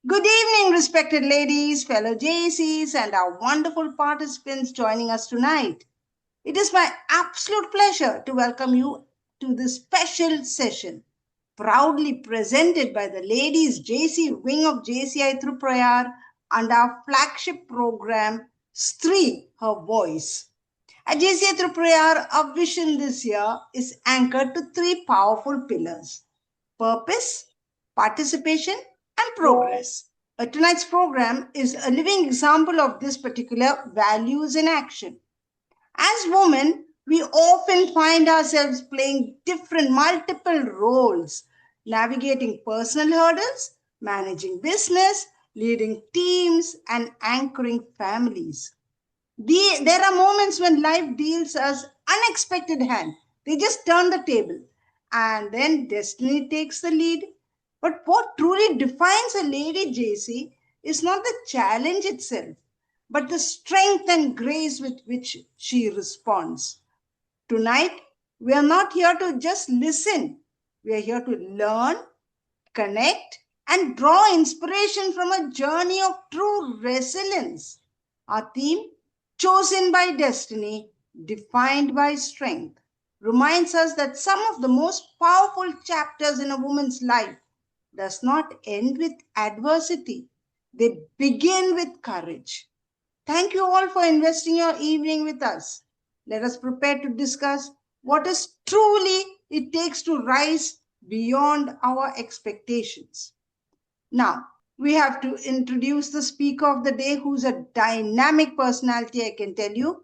Good evening, respected ladies, fellow JCs, and our wonderful participants joining us tonight. It is my absolute pleasure to welcome you to this special session, proudly presented by the Ladies JC wing of JCI Triprayar and our flagship program, Stree, Her Voice. At JCI Triprayar, our vision this year is anchored to three powerful pillars: purpose, participation, and progress. Tonight's program is a living example of this particular values in action. As women, we often find ourselves playing different, multiple roles, navigating personal hurdles, managing business, leading teams, and anchoring families. There are moments when life deals us unexpected hand. They just turn the table, and then destiny takes the lead. But what truly defines a lady JC is not the challenge itself, but the strength and grace with which she responds. Tonight, we are not here to just listen. We are here to learn, connect, and draw inspiration from a journey of true resilience. Our theme, chosen by destiny, defined by strength, reminds us that some of the most powerful chapters in a woman's life does not end with adversity. They begin with courage. Thank you all for investing your evening with us. Let us prepare to discuss what is truly it takes to rise beyond our expectations. Now, we have to introduce the speaker of the day, who's a dynamic personality, I can tell you.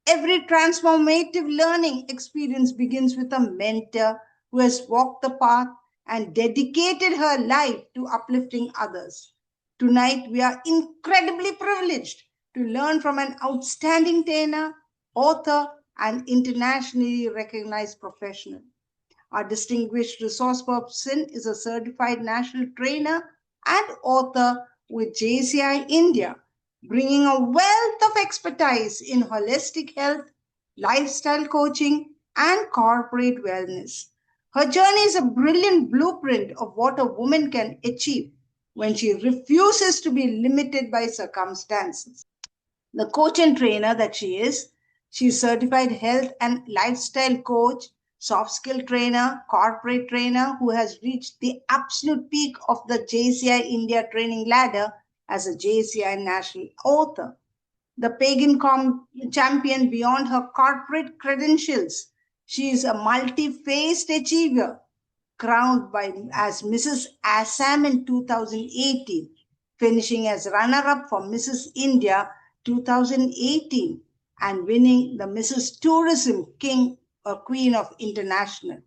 Every transformative learning experience begins with a mentor who has walked the path and dedicated her life to uplifting others. Tonight, we are incredibly privileged to learn from an outstanding trainer, author, and internationally recognized professional. Our distinguished resource person is a certified national trainer and author with JCI India, bringing a wealth of expertise in holistic health, lifestyle coaching, and corporate wellness. Her journey is a brilliant blueprint of what a woman can achieve when she refuses to be limited by circumstances. The coach and trainer that she is. She's certified health and lifestyle coach, soft skill trainer, corporate trainer who has reached the absolute peak of the JCI India training ladder as a JCI national author. The champion beyond her corporate credentials. She is a multi-faced achiever, crowned as Mrs. Assam in 2018, finishing as runner-up for Mrs. India 2018 and winning the Mrs. Tourism King or Queen of International.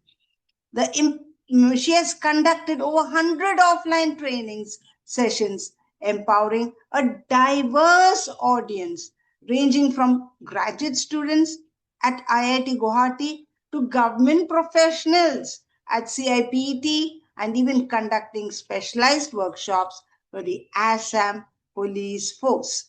She has conducted over 100 offline trainings sessions, empowering a diverse audience ranging from graduate students at IIT Guwahati to government professionals at CIPT, and even conducting specialized workshops for the Assam Police Force.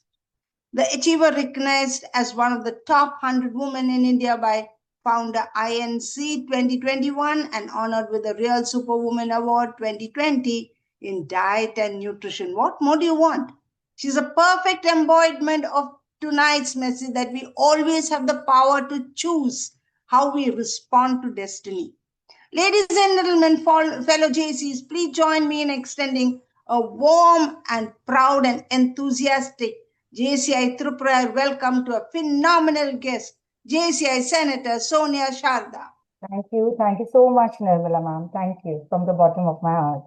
The achiever, recognized as one of the top 100 women in India by Founder INC 2021 and honored with the Real Superwoman Award 2020 in diet and nutrition. What more do you want? She's a perfect embodiment of tonight's message that we always have the power to choose how we respond to destiny. Ladies and gentlemen, fellow JCs, please join me in extending a warm and proud and enthusiastic JCI Triprayar welcome to a phenomenal guest, JCI Senator Sonia Sarda. Thank you. Thank you so much, Nirmala ma'am. Thank you from the bottom of my heart.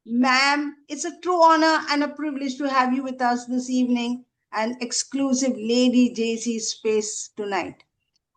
Ma'am, it's a true honor and a privilege to have you with us this evening, an exclusive Lady JC space tonight.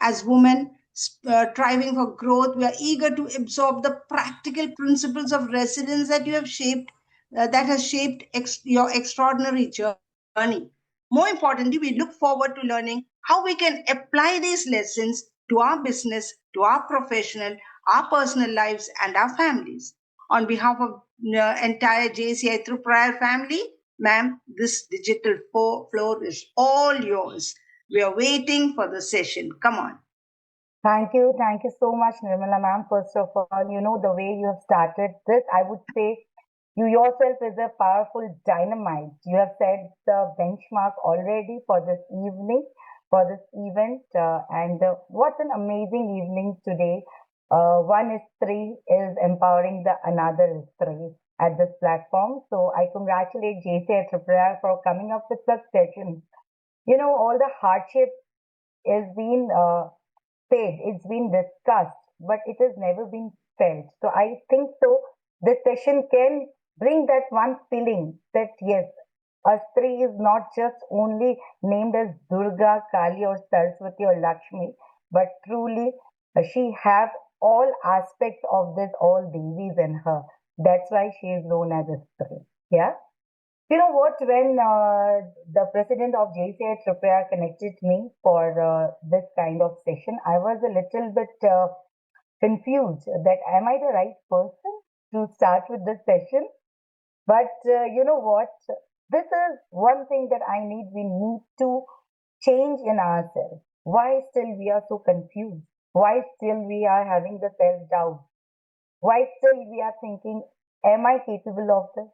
As women striving for growth, we are eager to absorb the practical principles of resilience that you have shaped, that has shaped your extraordinary journey. More importantly, we look forward to learning how we can apply these lessons to our business, to our professional, our personal lives, and our families. On behalf of the entire JCI Triprayar family, ma'am, this digital floor is all yours. We are waiting for the session. Come on. Thank you. Thank you so much, Nirmala ma'am. First of all, the way you have started this, I would say You yourself is a powerful dynamite. You have set the benchmark already for this evening, for this event. And what an amazing evening today. One is three is empowering the another is three at this platform. So I congratulate JCI Triprayar for coming up with such sessions. You know, all the hardship is being said, it's been discussed, but it has never been felt. So I think so. This session can bring that one feeling that yes, a Stree is not just only named as Durga, Kali, or Saraswati or Lakshmi, but truly she has all aspects of this all devis in her. That's why she is known as a Stree. Yeah. You know what? When the president of JCI Triprayar connected me for this kind of session, I was a little bit confused that am I the right person to start with this session? But you know what? This is one thing that I need. We need to change in ourselves. Why still we are so confused? Why still we are having the self doubt? Why still we are thinking, am I capable of this?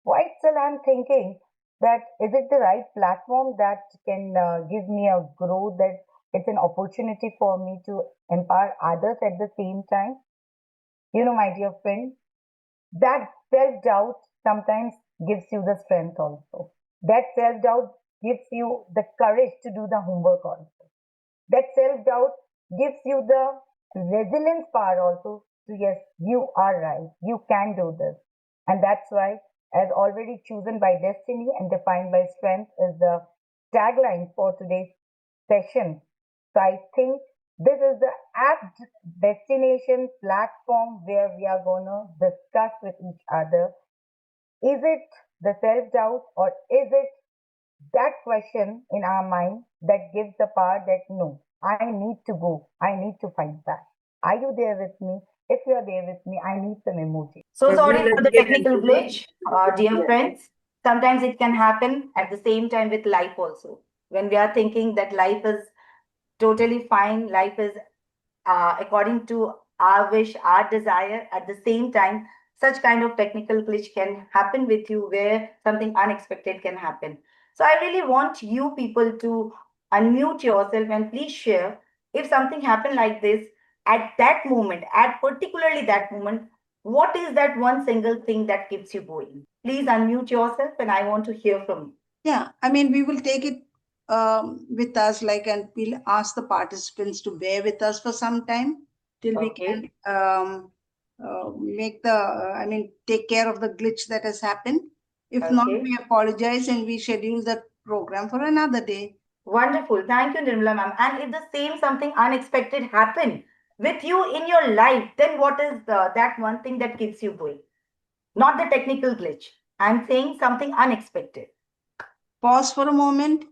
Why still I'm thinking that is it the right platform that can give me a growth, that it's an opportunity for me to empower others at the same time? You know, my dear friend, that self doubt sometimes gives you the strength also. That self doubt gives you the courage to do the homework also. That self doubt gives you the resilience power also to yes, you are right, you can do this. And that's why, as already chosen by destiny and defined by strength, is the tagline for today's session. So I think this is the apt destination platform where we are going to discuss with each other. Is it the self doubt or is it that question in our mind that gives the power that no, I need to go, I need to fight back. Are you there with me? If you are there with me, I need some emoji. So sorry for the technical glitch, dear friends. Sometimes it can happen at the same time with life also. When we are thinking that life is totally fine, life is according to our wish, our desire, at the same time, such kind of technical glitch can happen with you where something unexpected can happen. So I really want you people to unmute yourself and please share if something happened like this at that moment, at particularly that moment, what is that one single thing that keeps you going? Please unmute yourself and I want to hear from you. Yeah, I mean, we will take it with us, like, and we'll ask the participants to bear with us for some time till we can Okay. make the, I mean, take care of the glitch that has happened. If not, Okay. we apologize and we schedule the program for another day. Wonderful. Thank you, Nirmala ma'am. And if the same something unexpected happened with you in your life, then what is that one thing that keeps you going? Not the technical glitch. I'm saying something unexpected. Pause for a moment,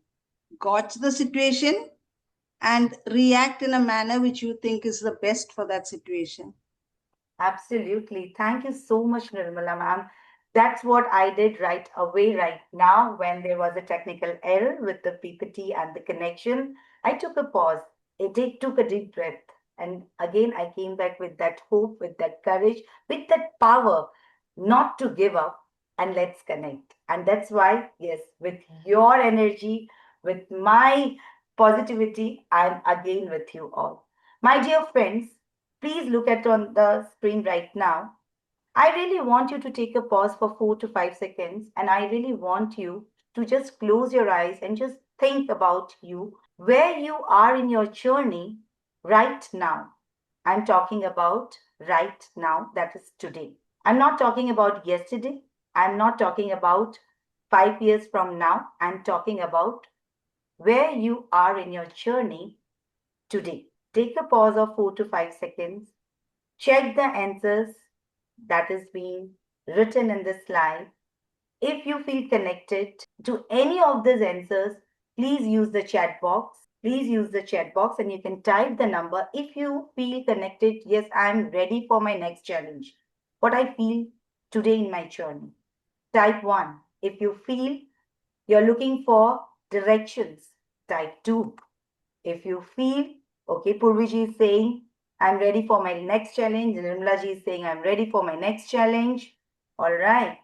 gauge the situation, and react in a manner which you think is the best for that situation. Absolutely. Thank you so much, Nirmala ma'am. That's what I did right away, right now, when there was a technical error with the PPT and the connection. I took a pause, took a deep breath, and again I came back with that hope, with that courage, with that power not to give up, and let's connect. And that's why, yes, with your energy, with my positivity, I'm again with you all. My dear friends, please look at on the screen right now. I really want you to take a pause for 4 to 5 seconds, and I really want you to just close your eyes and just think about you, where you are in your journey right now. I'm talking about right now, that is today. I'm not talking about yesterday. I'm not talking about 5 years from now. I'm talking about where you are in your journey today. Take a pause of 4 to 5 seconds. Check the answers that is being written in the slide. If you feel connected to any of these answers, please use the chat box. Please use the chat box and you can type the number. If you feel connected, yes, I'm ready for my next challenge. What I feel today in my journey. Type 1. If you feel you're looking for directions, type 2. If you feel, okay, Purviji is saying, I'm ready for my next challenge. Nirmala ji is saying, I'm ready for my next challenge. All right.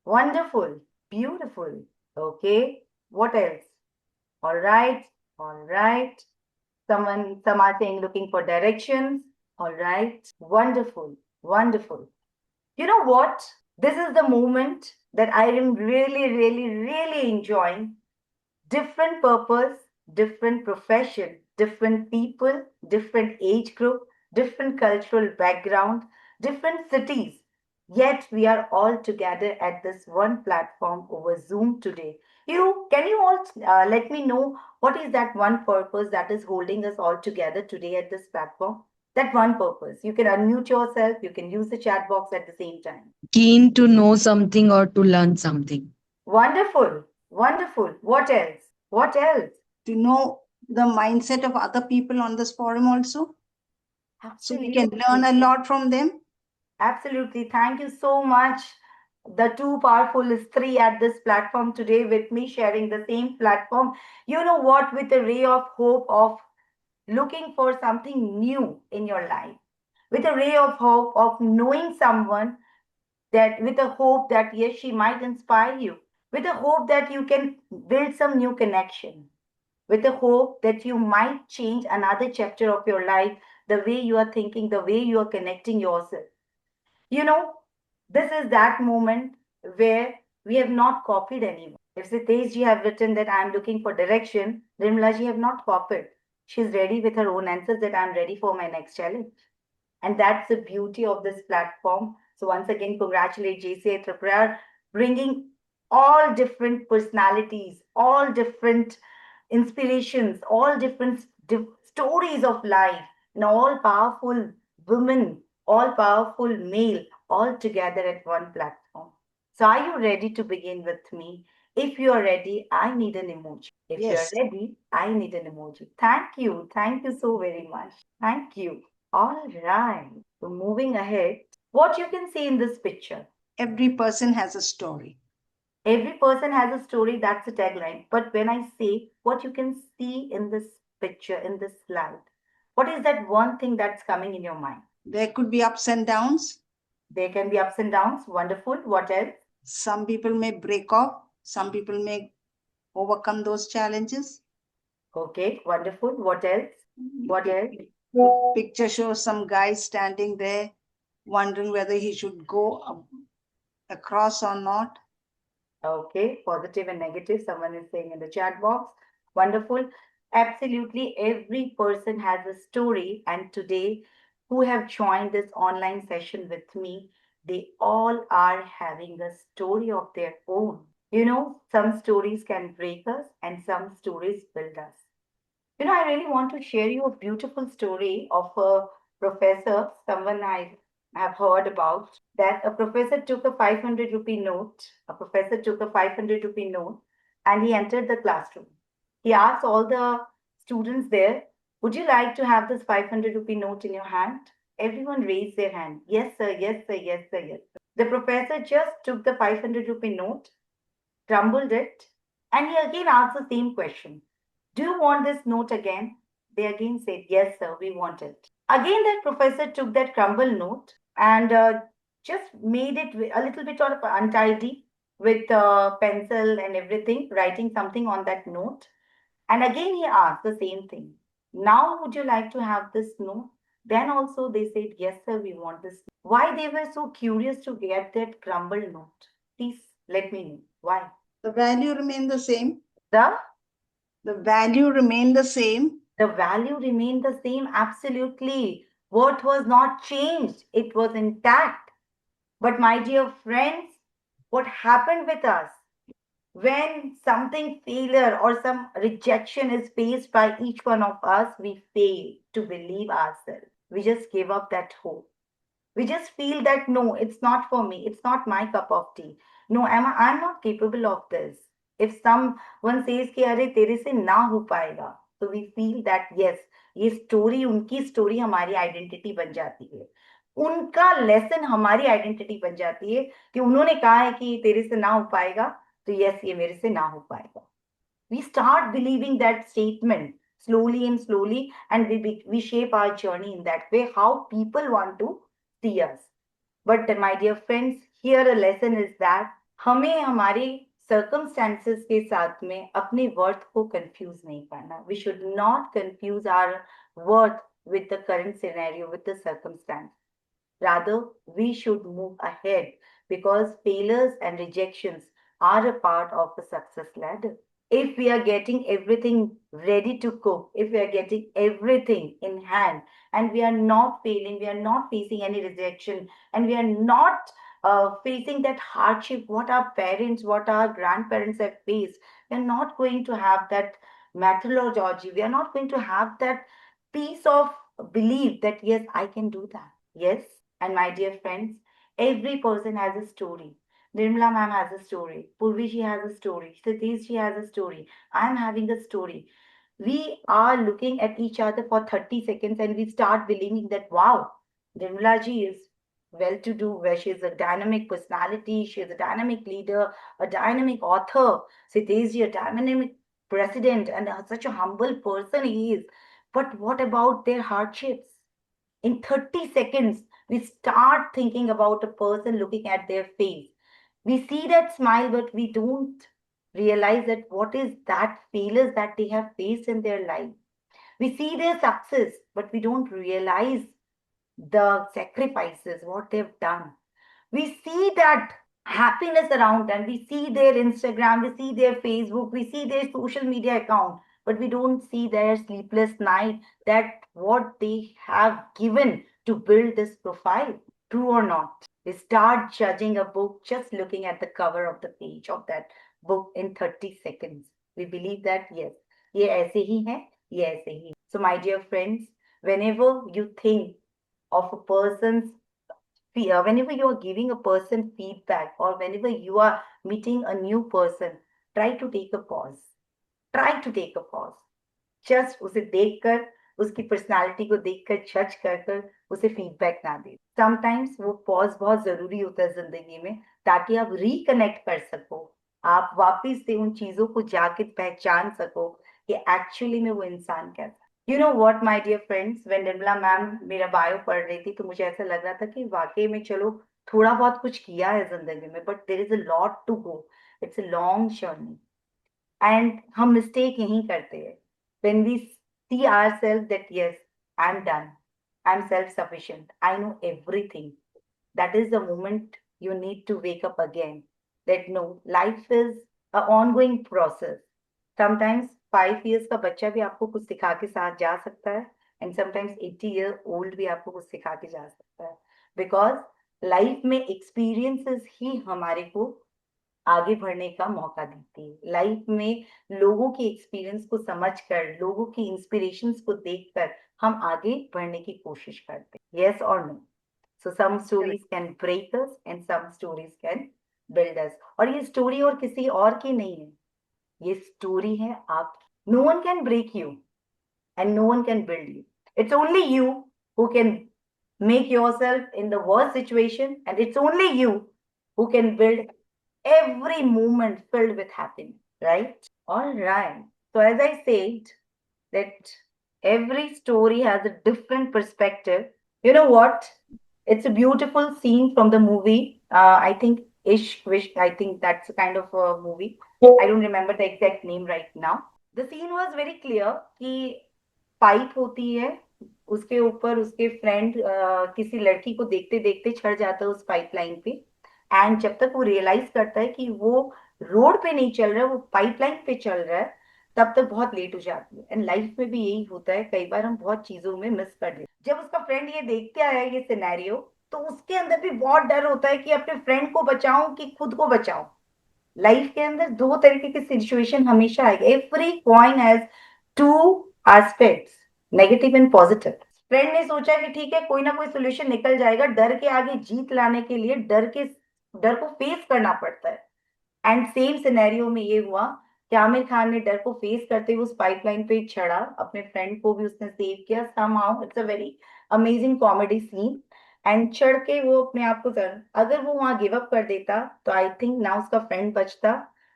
Wonderful. Beautiful. Okay. What else? All right. All right. Some are saying looking for directions. All right. Wonderful. Wonderful. You know what? This is the moment that I am really, really, really enjoying. Different purpose, different profession, different people, different age group, different cultural background, different cities. Yet we are all together at this one platform over Zoom today. Can you all let me know what is that one purpose that is holding us all together today at this platform? That one purpose. You can unmute yourself, you can use the chat box at the same time. Keen to know something or to learn something. Wonderful, wonderful. What else? What else? To know the mindset of other people on this forum also, so we can learn Absolutely. a lot from them. Absolutely. Thank you so much. The two powerful is three at this platform today with me sharing the same platform. You know what? With a ray of hope of looking for something new in your life, with a ray of hope of knowing someone that with a hope that yes, she might inspire you, with a hope that you can build some new connection, with the hope that you might change another chapter of your life, the way you are thinking, the way you are connecting yourself. You know, this is that moment where we have not copied anyone. If Sitesh ji have written that I am looking for direction, Rimla ji have not copied. She's ready with her own answers that I'm ready for my next challenge. And that's the beauty of this platform. So once again, congratulate JCI Triprayar, bringing all different personalities, all different inspirations, all different stories of life, and all powerful women, all powerful male, all together at one platform. So are you ready to begin with me? If you are ready, I need an emoji. If you are Yes, ready, I need an emoji. Thank you. Thank you so very much. Thank you. All right. So moving ahead, what you can see in this picture. every person has a story. Every person has a story, that's a tagline. But when I say what you can see in this picture, in this slide, what is that one thing that's coming in your mind? There could be ups and downs. There can be ups and downs. Wonderful. What else? Some people may break off, some people may overcome those challenges. Okay, wonderful. What else? What else? The picture shows some guy standing there wondering whether he should go across or not. Okay, positive and negative. Someone is saying in the chat box. Wonderful. Absolutely, every person has a story, and today, who have joined this online session with me, they all are having a story of their own. You know, some stories can break us, and some stories build us. You know, I really want to share you a beautiful story of a professor, someone I have heard about, that a professor took a 500 rupee note. A professor took a 500 rupee note and he entered the classroom. He asked all the students there, would you like to have this 500 rupee note in your hand? Everyone raised their hand. Yes, sir, yes, sir, yes, sir, yes. The professor just took the 500 rupee note, crumbled it, and he again asked the same question. Do you want this note again? They again said, yes, sir, we want it. Again, that professor took that crumble note and just made it a little bit of untidy with pencil and everything, writing something on that note. And again, he asked the same thing. Now, would you like to have this note? Then also they said, yes, sir, we want this. Why they were so curious to get that crumbled note? Please let me know. Why? The value remained the same. The The value remained the same. the value remained the same, absolutely. What was not changed, it was intact. But my dear friends, what happened with us when something failure or some rejection is faced by each one of us, we fail to believe ourselves. We just give up that hope. We just feel that no, it's not for me, it's not my cup of tea. No, I'm not capable of this. If someone says कि अरे तेरे से ना हो पाएगा, so we feel that yes, ये story उनकी story हमारी आइडेंटिटी बन जाती है, उनका लेसन हमारी आइडेंटिटी बन जाती है कि उन्होंने कहा है कि तेरे से ना हो पाएगा, तो यस ये मेरे से ना हो पाएगा. We start believing that statement slowly, and we shape our journey in that way how people want to see us. But my dear friends, here a lesson is that हमें हमारे सर्कमस्टेंसेस के साथ में अपने वर्थ को confuse नहीं करना. We should not confuse our worth with the current scenario, with the circumstance. Rather, we should move ahead because failures and rejections are a part of the success ladder. If we are getting everything ready to cook, if we are getting everything in hand, and we are not failing, we are not facing any rejection, and we are not facing that hardship, what our parents, what our grandparents have faced, we are not going to have that methodology, we are not going to have that piece of belief that yes, I can do that. Yes, and my dear friends, every person has a story. Nirmala ma'am has a story. Purvi ji has a story. Satish ji has a story. I'm having a story. We are looking at each other for 30 seconds and we start believing that, wow, Nirmala ji is well to do, where she is a dynamic personality, she is a dynamic leader, a dynamic author. Satish ji, a dynamic president, and such a humble person he is. But what about their hardships? In 30 seconds, we start thinking about a person looking at their face. We see that smile, but we don't realize that what is that failures that they have faced in their life. We see their success, but we don't realize the sacrifices, what they've done. We see that happiness around them. We see their Instagram, we see their Facebook, we see their social media account, but we don't see their sleepless night, that what they have given to build this profile. True or not? We start judging a book just looking at the cover of the page of that book in 30 seconds. We believe that yes, ये ऐसे ही है, ये ऐसे ही. So my dear friends, whenever you think of a person's fear, whenever you are giving a person feedback or whenever you are meeting a new person, try to take a pause. Try to take a pause. Just उसे देखकर, उसकी personality को देखकर जज कर कर उसे feedback ना दे. समटाइम्स वो पॉज बहुत जरूरी होता है जिंदगी में, ताकि आप रिकनेक्ट कर सको, आप वापिस से उन चीजों को जाके पहचान सको कि एक्चुअली में वो इंसान कैसा. You know what my dear friends, when Nirmala ma'am मेरा बायो पढ़ रही थी तो मुझे ऐसा लग रहा था कि वाकई में चलो थोड़ा बहुत कुछ किया है जिंदगी में, but there is a lot to go. It's a long journey. And हम मिस्टेक यही करते हैं. When we see ourselves that yes, I'm done, I'm self sufficient, I know everything, that is the moment you need to wake up again. That no, life is an ongoing process. Sometimes 5 years का बच्चा भी आपको कुछ सिखा के साथ जा सकता है, and sometimes 80 year old भी आपको कुछ सिखा के जा सकता है. Because लाइफ में एक्सपीरियंसेस ही हमारे को आगे बढ़ने का मौका देती है. लाइफ में लोगों की एक्सपीरियंस को समझकर, लोगों की इंस्पिरेशंस को देखकर हम आगे बढ़ने की कोशिश करते हैं. यस और no? So some stories can break us and some stories can build us. और ये स्टोरी और किसी और की नहीं है, ये स्टोरी है आपकी. No one can break you and no one can build you. It's only you who can make yourself in the worst situation, and it's only you who can build every moment filled with happiness, right? All right. So, as I said, that every story has a different perspective. You know what? It's a beautiful scene from the movie. I think Ish Wish, I think that's a kind of a movie. I don't remember the exact name right now. The scene was very clear कि pipe होती है, उसके ऊपर उसके friend किसी लड़की को देखते देखते चढ़ जाता है उस पाइपलाइन पे. एंड जब तक वो रियलाइज करता है कि वो रोड पे नहीं चल रहा है, वो पाइपलाइन पे चल रहा है, तब तक बहुत लेट हो जाती है. एंड लाइफ में भी यही होता है, कई बार हम बहुत चीजों में मिस कर देते. जब उसका फ्रेंड ये देखते आया ये सिनेरियो, तो उसके अंदर भी बहुत डर होता है कि अपने फ्रेंड को बचाऊं कि खुद को बचाऊं. लाइफ के अंदर दो तरीके की सिचुएशन हमेशा आएगी. Every coin has two aspects, negative and positive. Friend ने सोचा कि ठीक है कोई ना कोई सोल्यूशन निकल जाएगा. डर के आगे जीत लाने के लिए डर को फेस करना पड़ता है. एंड सेम सिनेरियो में ये हुआ कि आमिर खान ने डर को फेस करते हुए उस पाइपलाइन पे चढ़ा, अपने फ्रेंड को भी उसने सेव किया. Somehow it's a very amazing comedy scene. And चढ़ के वो अपने आप को अगर वो वहां गिव अप कर देता तो आई थिंक ना उसका फ्रेंड बचता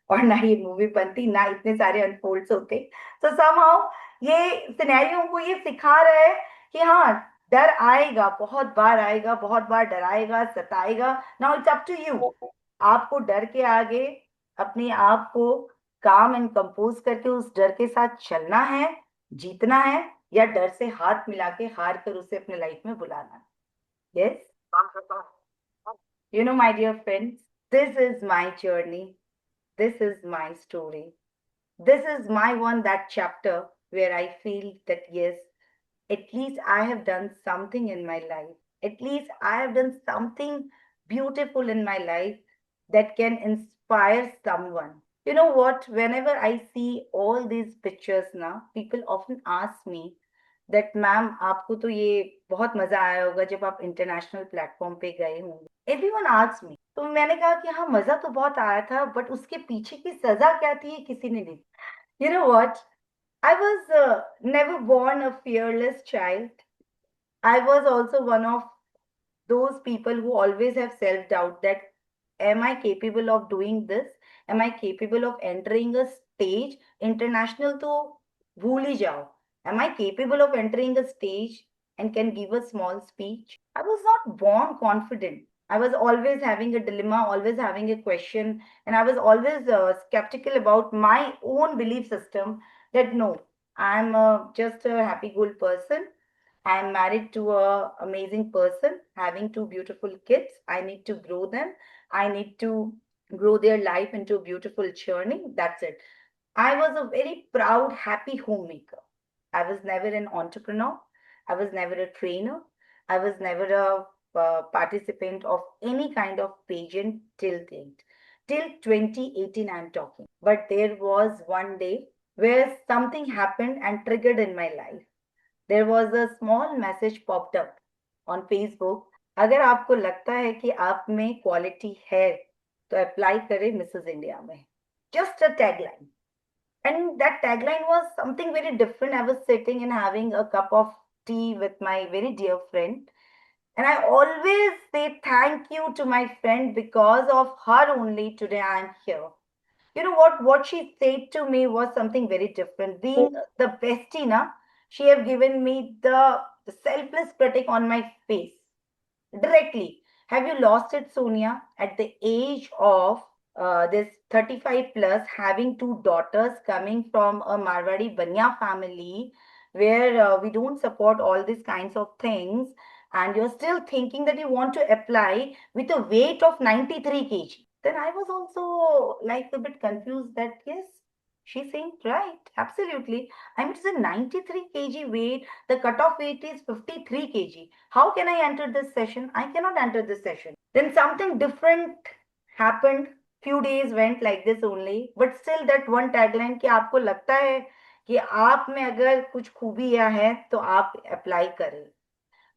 और ना ये मूवी बनती, ना इतने सारे अनफोल्ड्स होते. तो समहाउ ये सिनेरियो को ये सिखा रहा है कि हाँ, डर आएगा, बहुत बार आएगा, बहुत बार डराएगा, सताएगा। Now it's up to you. आपको डर के आगे अपने आप को काम एंड कंपोज करके उस डर के साथ चलना है, जीतना है, या डर से हाथ मिला के हार कर उसे अपने लाइफ में बुलाना है। Yes, you know, my dear friends, this is my journey. This is my story. This is my one that chapter where I feel that yes, at least I have done something in my life. At least I have done something beautiful in my life that can inspire someone. You know what? Whenever I see all these pictures now, people often ask me that ma'am आपको तो ये बहुत मजा आया होगा जब आप international platform पे गए होंगे। एवरीवन आस्क्स मी, तो मैंने कहा कि हाँ मजा तो बहुत आया था, बट उसके पीछे की सजा क्या थी ये किसी ने नहीं। You know what, I was never born a fearless child. I was also one of those people who always have self doubt that am I capable of doing this? Am I capable of entering a stage? International to bhul hi jao. Am I capable of entering a stage and can give a small speech? I was not born confident. I was always having a dilemma, always having a question, and I was always skeptical about my own belief system that no, I'm just a happy go person. I am married to a amazing person, having two beautiful kids. I need to grow them. I need to grow their life into a beautiful journey. That's it. I was a very proud, happy homemaker. I was never an entrepreneur. I was never a trainer. I was never a participant of any kind of pageant till date. Till 2018, I'm talking. But there was one day where something happened and triggered in my life. There was a small message popped up on Facebook. अगर आपको लगता है कि आप में quality है तो apply करें मिसेस इंडिया में. Just a tagline. And that tagline was something very different. I was sitting and having a cup of tea with my very dear friend. And I always say thank you to my friend because of her only today I am here. You know what she said to me was something very different. Being the bestie na, she have given me the selfless critic on my face directly. Have you lost it, Sonia? At the age of this 35 plus, having two daughters coming from a Marwari Banya family where we don't support all these kinds of things, and you're still thinking that you want to apply with a weight of 93 kg. Then I was also like a bit confused that yes, she's saying right, absolutely. I mean, it's a 93 kg weight, the cutoff weight is 53 kg. How can I enter this session? I cannot enter this session. Then something different happened. Few days went like this only. But still that one tagline कि आपको लगता है कि आप में अगर कुछ खूबियां हैं तो आप अप्लाई करें.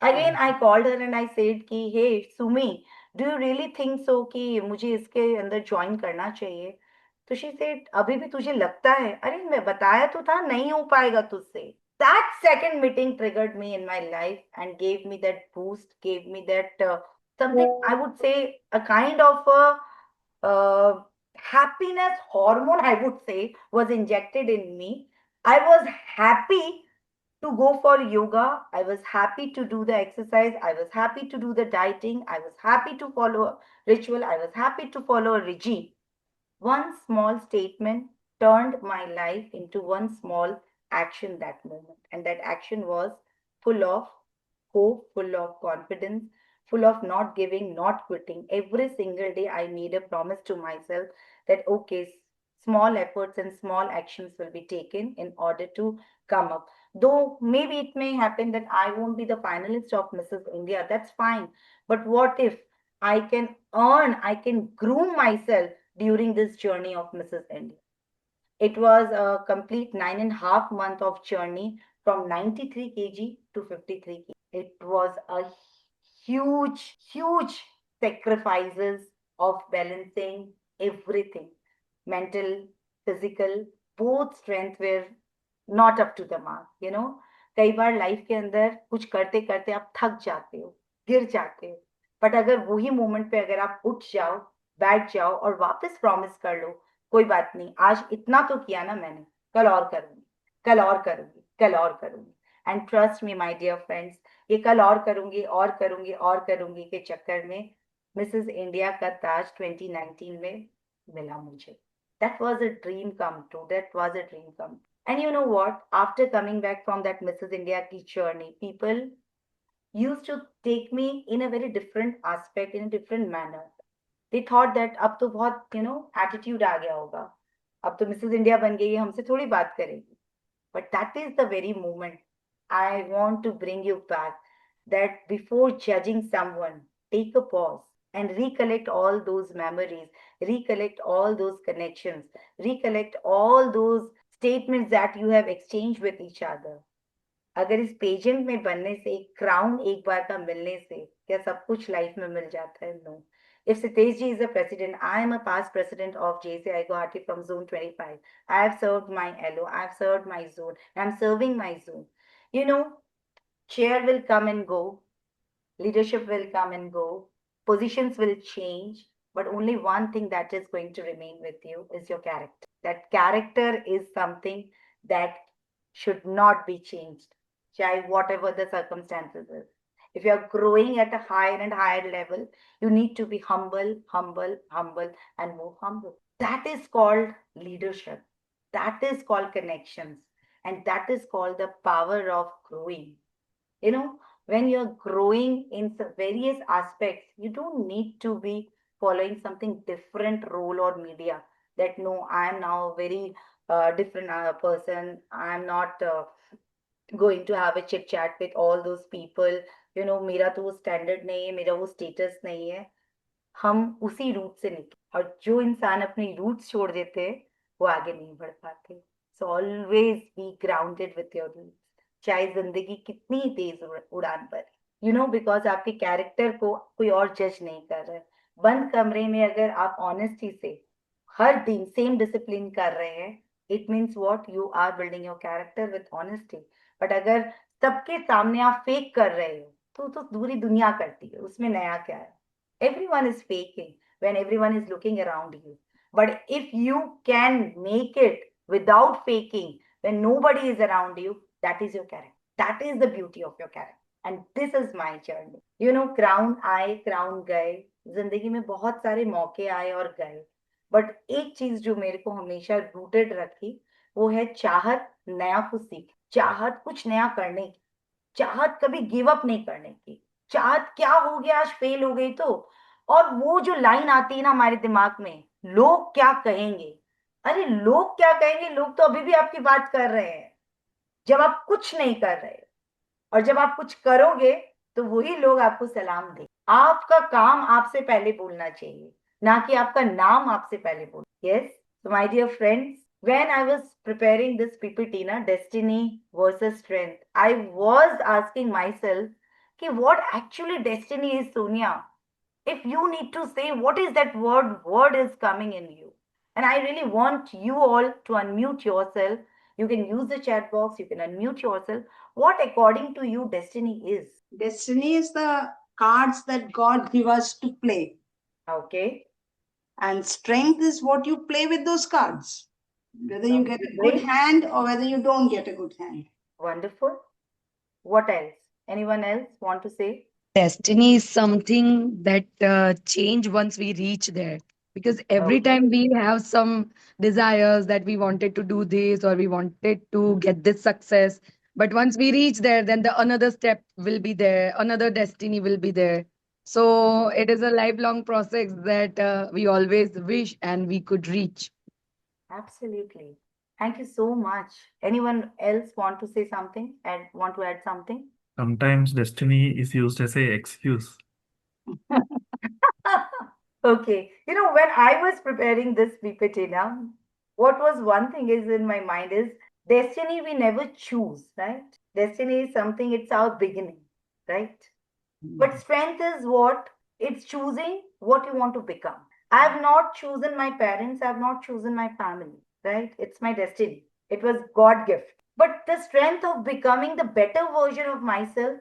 Again, I called her and I said कि hey Sumi, do you really think so कि मुझे इसके अंदर ज्वाइन करना चाहिए? तो she said अभी भी तुझे लगता है? अरे मैं बताया तो था नहीं हो पाएगा तुझसे. That second meeting triggered me in my life and gave me that boost, gave me that something I would say a kind of a happiness hormone, I would say, was injected in me. I was happy to go for yoga. I was happy to do the exercise. I was happy to do the dieting. I was happy to follow a ritual. I was happy to follow a regime. One small statement turned my life into one small action that moment. And that action was full of hope, full of confidence, full of not giving, not quitting. Every single day, I made a promise to myself that, okay, small efforts and small actions will be taken in order to come up. Though maybe it may happen that I won't be the finalist of Mrs. India, that's fine. But what if I can earn, I can groom myself during this journey of Mrs. India? It was a complete 9.5 month of journey from 93 kg to 53 kg. It was a huge sacrifices of balancing everything. Mental, physical, both strength were not up to the mark, you know. कई बार life के अंदर कुछ करते करते आप थक जाते हो, गिर जाते हो, बट अगर वही मोमेंट पे अगर आप उठ जाओ, बैठ जाओ और वापस प्रॉमिस कर लो, कोई बात नहीं, आज इतना तो किया ना मैंने, कल और करूंगी, कल और करूंगी, कल और करूंगी. And trust me my dear friends, ये कल और करूंगी और करूंगी और करूंगी के चक्कर में मिसेस इंडिया का ताज 2019 में मिला मुझे. That was a dream come true, that was a dream come. And you know what, after coming back from that Mrs India की journey, people used to take me in a very different aspect, in a different manner. They thought that अब तो बहुत attitude आ गया होगा, अब तो Mrs India बन गई है, हमसे थोड़ी बात करेगी. But that is the very moment I want to bring you back, that before judging someone, take a pause and recollect all those memories, recollect all those connections, recollect all those statements that you have exchanged with each other. अगर इस pageant में बनने से, एक crown एक बार का मिलने से क्या सब कुछ लाइफ में मिल जाता है? No. If Sitesh ji is a president, I am a past president of JCI Guwahati from Zone 25. I have served my LO, I have served my zone, I am serving my zone. You know, chair will come and go, leadership will come and go, positions will change, but only one thing that is going to remain with you is your character. That character is something that should not be changed, whatever the circumstances is. If you are growing at a higher and higher level, you need to be humble, humble, humble, and more humble. That is called leadership. That is called connections. And that is called the power of growing. You know, when you're growing in various aspects, you don't need to be following something different role or media. That no, I am now a very different person. I'm not going to have a chit chat with all those people. You know, मेरा तो वो standard नहीं है, मेरा वो status नहीं है. हम उसी रूट से निकले, और जो इंसान अपनी रूट्स छोड़ देते हैं वो आगे नहीं बढ़ पाते. So always be grounded with your roots, चाहे जिंदगी कितनी तेज उड़ान पर. यू नो, बिकॉज आपके कैरेक्टर को कोई और जज नहीं कर रहा है. बंद कमरे में अगर आप ऑनेस्टी से हर दिन सेम डिसिप्लिन कर रहे हैं, it means what, you are building your character with honesty. But अगर सबके सामने आप फेक कर रहे हो, तो पूरी दुनिया करती है, उसमें नया क्या है? Everyone is faking when everyone is looking around you. But if you can make it without faking when nobody is around you, that is your character. That is the beauty of your character. And this is my journey. You know, crown आए, crown गए, जिंदगी में बहुत सारे मौके आए और गए. बट एक चीज जो मेरे को हमेशा रूटेड रखी, वो है चाहत नया कुछ सीख, चाहत कुछ नया करने की, चाहत कभी गिव अप नहीं करने की. चाहत क्या हो गया, आज फेल हो गई तो, और वो जो लाइन आती है ना हमारे दिमाग में, लोग क्या कहेंगे. अरे लोग क्या कहेंगे, लोग तो अभी भी आपकी बात कर रहे हैं जब आप कुछ नहीं कर रहे, और जब आप कुछ करोगे तो वही लोग आपको सलाम दें. आपका काम आपसे पहले बोलना चाहिए, ना कि आपका नाम आपसे पहले बोल. Yes, so my dear friends, when I was preparing this PPT, na, destiny versus strength, I was asking myself, कि what actually destiny is, Sonia? If you need to say what is that word is coming in you. And I really want you all to unmute yourself. You can use the chat box, you can unmute yourself. What according to you destiny is? Destiny is the cards that God give us to play. Okay. And strength is what you play with those cards. Whether you get a good Great. hand or whether you don't get a good hand. Wonderful. What else? Anyone else want to say? Destiny is something that change once we reach there. Because every Okay. time we have some desires that we wanted to do this or we wanted to get this success, but once we reach there, then the another step will be there, another destiny will be there. So it is a lifelong process that we always wish and we could reach. Absolutely. Thank you so much. Anyone else want to say something and want to add something? Sometimes destiny is used as a excuse. Okay. You know, when I was preparing this PPT now, what was one thing is in my mind is destiny we never choose, right? Destiny is something, it's our beginning, right? But strength is what? It's choosing what you want to become. I have not chosen my parents, I have not chosen my family, right? It's my destiny. It was God gift. But the strength of becoming the better version of myself,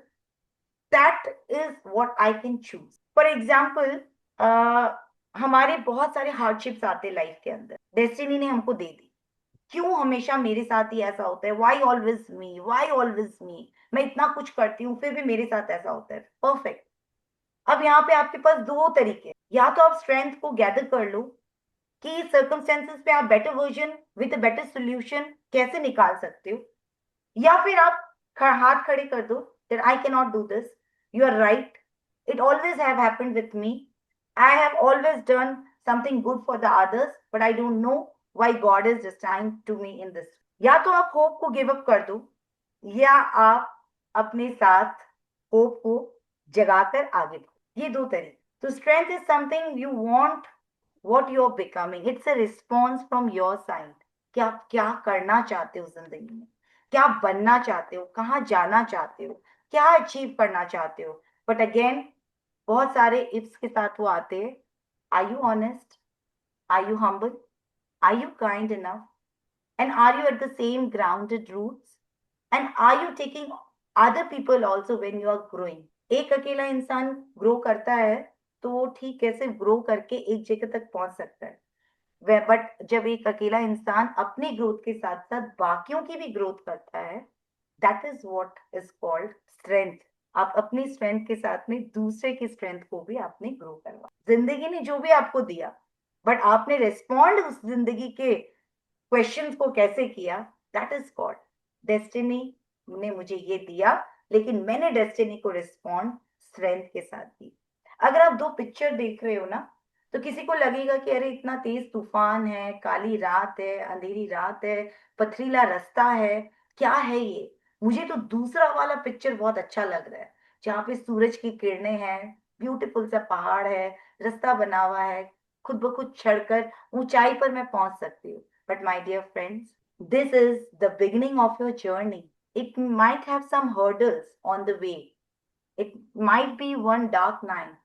that is what I can choose. For example, हमारे बहुत सारे hardships आते life के अंदर, destiny ने हमको दे दी. क्यों हमेशा मेरे साथ ही ऐसा होता है, why always me, why always मी, मैं इतना कुछ करती हूँ फिर भी मेरे साथ ऐसा होता है। परफेक्ट। अब यहाँ पे आपके पास दो तरीके, या तो आप स्ट्रेंथ को गैदर कर लो कि सर्कमस्टेंसेस पे आप better version with better solution कैसे निकाल सकते हो, या फिर आप हाथ खड़े कर दो that I cannot do this. You are right. It always have happened with me. I have always done something good for the others, but I don't know why God is destined to me in this. या तो आप hope को give up कर दो, या आप अपने साथ होप को जगाकर आगे बढ़ो। ये दो तरीके। तो strength is something you want, what you are becoming. It's a response from your side कि आप क्या करना चाहते हो जिंदगी में, क्या बनना चाहते हो, कहाँ जाना चाहते हो, क्या अचीव करना चाहते हो। बट अगेन बहुत सारे इफ्स के साथ वो आते हैं। Are you honest, are you humble, are you kind enough, and are you at the same grounded roots, and are you taking other people also when you are growing. एक अकेला इंसान ग्रो करता है तो वो ठीक है, सिर्फ ग्रो करके एक जगह तक पहुंच सकता है। वह बट जब एक अकेला इंसान अपनी ग्रोथ के साथ साथ बाकियों की भी ग्रोथ करता है, that is what is called strength. आप अपनी स्ट्रेंथ के साथ में दूसरे की स्ट्रेंथ को भी आपने ग्रो करवा। जिंदगी ने जो भी आपको दिया, बट आपने रिस्पॉन्ड उस जिंदगी के क्वेश्चंस को कैसे किया, दैट इज कॉल्ड डेस्टिनी। ने मुझे ये दिया, लेकिन मैंने डेस्टिनी को रिस्पॉन्ड स्ट्रेंथ के साथ दी। अगर आप दो पिक्चर देख रहे हो ना, तो किसी को लगेगा कि अरे इतना तेज तूफान है, काली रात है, अंधेरी रात है, पथरीला रास्ता है, क्या है ये। मुझे तो दूसरा वाला पिक्चर बहुत अच्छा लग रहा है, जहाँ पे सूरज की किरणें हैं, ब्यूटीफुल सा पहाड़ है, रास्ता बना हुआ है, खुद ब खुद चढ़कर ऊंचाई पर मैं पहुंच सकती हूँ। But my dear friends, this is the beginning of your journey. It might have some hurdles on the way. It might be one dark night,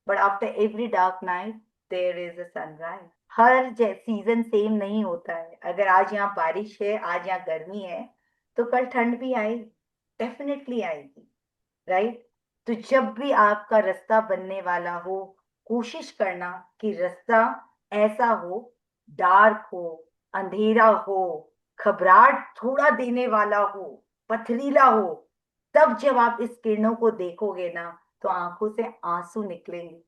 but after every dark night, there is a sunrise. Her season same नहीं होता है। अगर आज यहाँ बारिश है, आज यहाँ गर्मी है, तो कल ठंड भी आएगी, डेफिनेटली आएगी, राइट। तो जब भी आपका रास्ता बनने वाला हो, कोशिश करना कि रास्ता ऐसा हो, डार्क हो, अंधेरा हो, घबराहट थोड़ा देने वाला हो, पथरीला हो। तब जब आप इस किरणों को देखोगे ना, तो आंखों से आंसू निकलेंगे,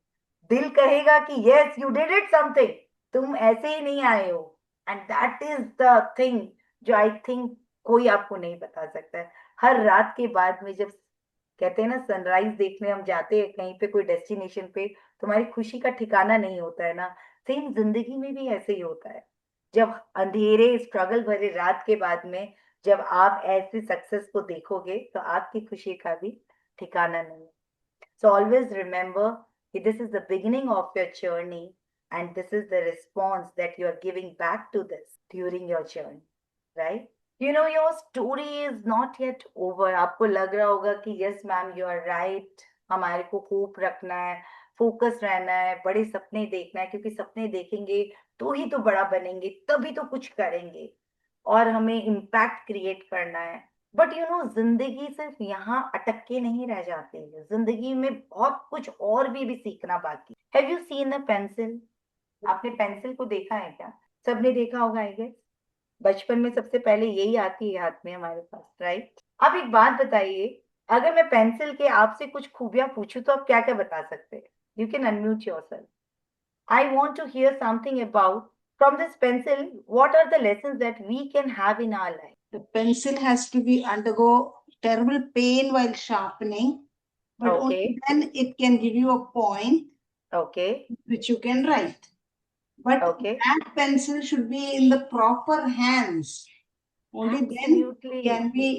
दिल कहेगा कि yes you did it something, तुम ऐसे ही नहीं आए हो। And that is the thing जो आई थिंक कोई आपको नहीं बता सकता है। हर रात के बाद में जब कहते हैं ना सनराइज देखने हम जाते हैं कहीं पे कोई डेस्टिनेशन पे, तुम्हारी खुशी का ठिकाना नहीं होता है ना, सेम जिंदगी में भी ऐसे ही होता है। जब अंधेरे स्ट्रगल भरे रात के बाद में जब आप ऐसी सक्सेस को देखोगे, तो आपकी खुशी का भी ठिकाना नहीं। सो ऑलवेज रिमेंबर कि this is the beginning of your journey, and this is the response that you are giving back to this during your journey, right. You know, your story is not yet over. आपको लग रहा होगा कि yes ma'am you are right, हमारे को hope रखना है, focus रहना है, बड़े सपने देखना है, क्योंकि सपने देखेंगे तो ही तो बड़ा बनेंगे, तभी तो कुछ करेंगे, और हमें इम्पैक्ट क्रिएट करना है। बट यू नो, जिंदगी सिर्फ यहाँ अटक के नहीं रह जाती है, जिंदगी में बहुत कुछ और भी सीखना बाकी। Have you seen the pencil? आपने पेंसिल को देखा है क्या? सबने देखा होगा आई गेस। बचपन में सबसे पहले यही आती है हाथ में हमारे पास, राइट। अब एक बात बताइए, अगर मैं पेंसिल के आपसे कुछ खूबियां पूछूं तो आप क्या क्या बता सकते हैं? You can unmute yourself. I want to hear something about from this pencil, what are the lessons that we can have in our life. The pencil has to be undergo terrible pain while sharpening, but okay, only then it can give you a point okay, which you can write. But okay, that pencil should be in the proper hands. Only then it absolutely. can be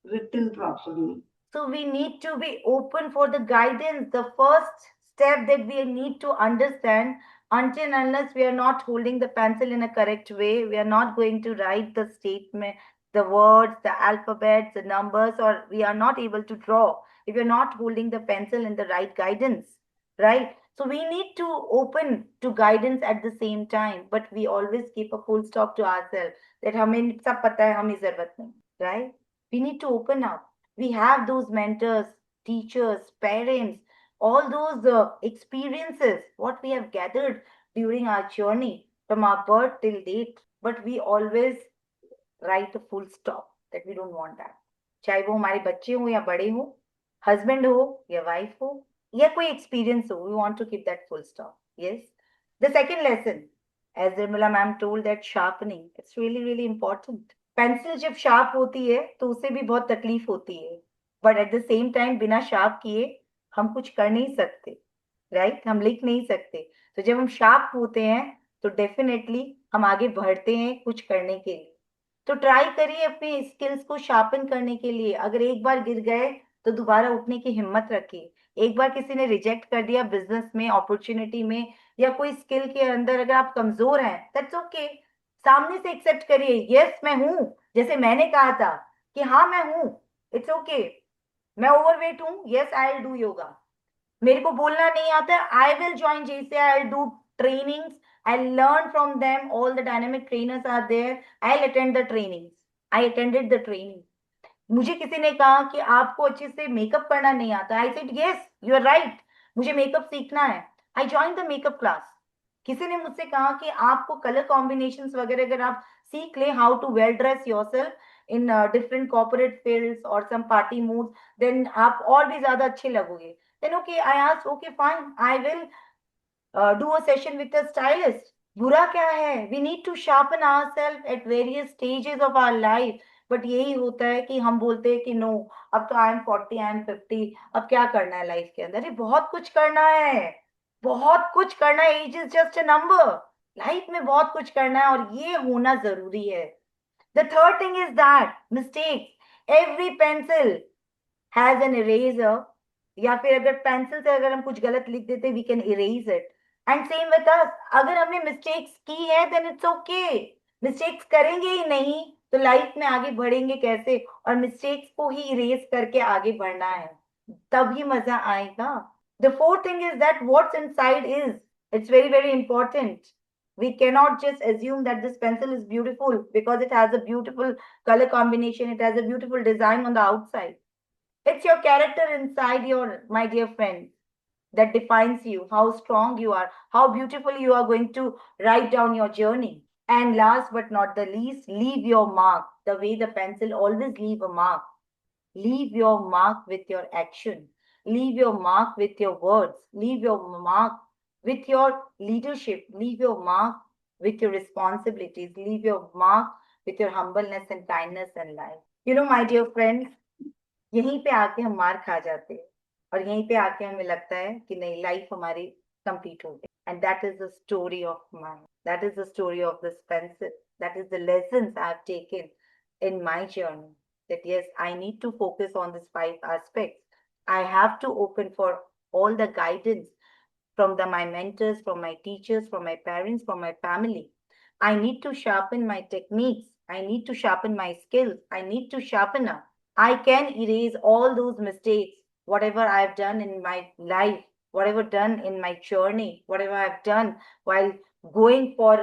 written properly. So we need to be open for the guidance. The first step that we need to understand, until unless we are not holding the pencil in a correct way, we are not going to write the statement, the words, the alphabets, the numbers, or we are not able to draw if you're not holding the pencil in the right guidance, right? So we need to open to guidance at the same time, but we always keep a full stop to ourselves that हमें सब पता है, हमें जरूरत नहीं, right? We need to open up. We have those mentors, teachers, parents, all those experiences, what we have gathered during our journey from our birth till date. But we always write a full stop that we don't want that. चाहे वो हमारे बच्चे हो या बड़े हो, husband हो या wife हो या कोई experience हो, we want to keep that full stop. Yes. The second lesson, as Nirmala ma'am told, that sharpening, it's really really important. Pencil जब शार्प होती है तो उसे भी बहुत तकलीफ होती है, but at the same time बिना शार्प किए हम कुछ कर नहीं सकते, राइट? हम लिख नहीं सकते. तो जब हम शार्प होते हैं तो डेफिनेटली हम आगे बढ़ते हैं कुछ करने के लिए. तो ट्राई करिए अपने स्किल्स को शार्पन करने के लिए. अगर एक बार गिर गए तो दोबारा उठने की हिम्मत रखिए. एक बार किसी ने रिजेक्ट कर दिया बिजनेस में, अपॉर्चुनिटी में या कोई स्किल के अंदर, अगर आप कमजोर हैं, दैट्स ओके. सामने से एक्सेप्ट करिए, यस मैं हूं. जैसे मैंने कहा था कि हाँ मैं हूं, इट्स ओके. मैं ओवरवेट हूं, yes I will do yoga. मेरे को बोलना नहीं आता, I will join JCI, I will do trainings. I learn from them. All the dynamic trainers are there. I'll attend the trainings. I attended the training. मुझे किसी ने कहा कि आपको अच्छे से मेकअप करना नहीं आता. I said yes you are right, मुझे मेकअप सीखना है. I join the makeup class. किसी ने मुझसे कहा कि आपको कलर कॉम्बिनेशंस वगैरह अगर आप सीख ले, how to well dress yourself in different corporate fields और सम पार्टी मूड, देन आप और भी ज्यादा अच्छे लगोगे. Then okay, I asked okay fine, I will do a session with a stylist. बुरा क्या है? We need to sharpen ourselves at various stages of our life. But यही होता है कि हम बोलते हैं कि नो, अब तो आई एम 40, आई एम 50, अब क्या करना है लाइफ के अंदर? बहुत कुछ करना है, बहुत कुछ करना है. Age is just a number. Life में बहुत कुछ करना है और ये होना जरूरी है. The third thing is that mistakes. Every pencil has an eraser. या फिर अगर पेंसिल से अगर हम कुछ गलत लिख देते, we can erase it. And same with us, अगर हमने मिस्टेक्स की है देन इट्स ओके. मिस्टेक्स करेंगे ही नहीं तो लाइफ में आगे बढ़ेंगे कैसे? और मिस्टेक्स को ही इरेज करके आगे बढ़ना है, तभी मजा आएगा. The fourth thing is that what's inside is, it's very very important. We cannot just assume that this pencil is beautiful because it has a beautiful color combination, it has a beautiful design on the outside. It's your character inside, your my dear friend, that defines you, how strong you are, how beautifully you are going to write down your journey. And last but not the least, leave your mark the way the pencil always leave a mark. Leave your mark with your action. Leave your mark with your words. Leave your mark with your leadership. Leave your mark with your responsibilities. Leave your mark with your humbleness and kindness and life. You know, my dear friends, यहीं पे आके हम मार खा जाते हैं और यहीं पे आके हमें लगता है कि नहीं, लाइफ हमारी कंप्लीट हो गई. And that is the story of mine, that is the story of this pencil, that is the lessons I have taken in my journey, that yes, I need to focus on these 5 aspects. I have to open for all the guidance from my mentors, from my teachers, from my parents, from my family. I need to sharpen my techniques. I need to sharpen my skills. I need to sharpen up. I can erase all those mistakes, whatever I've done in my life, whatever done in my journey, whatever I've done while going for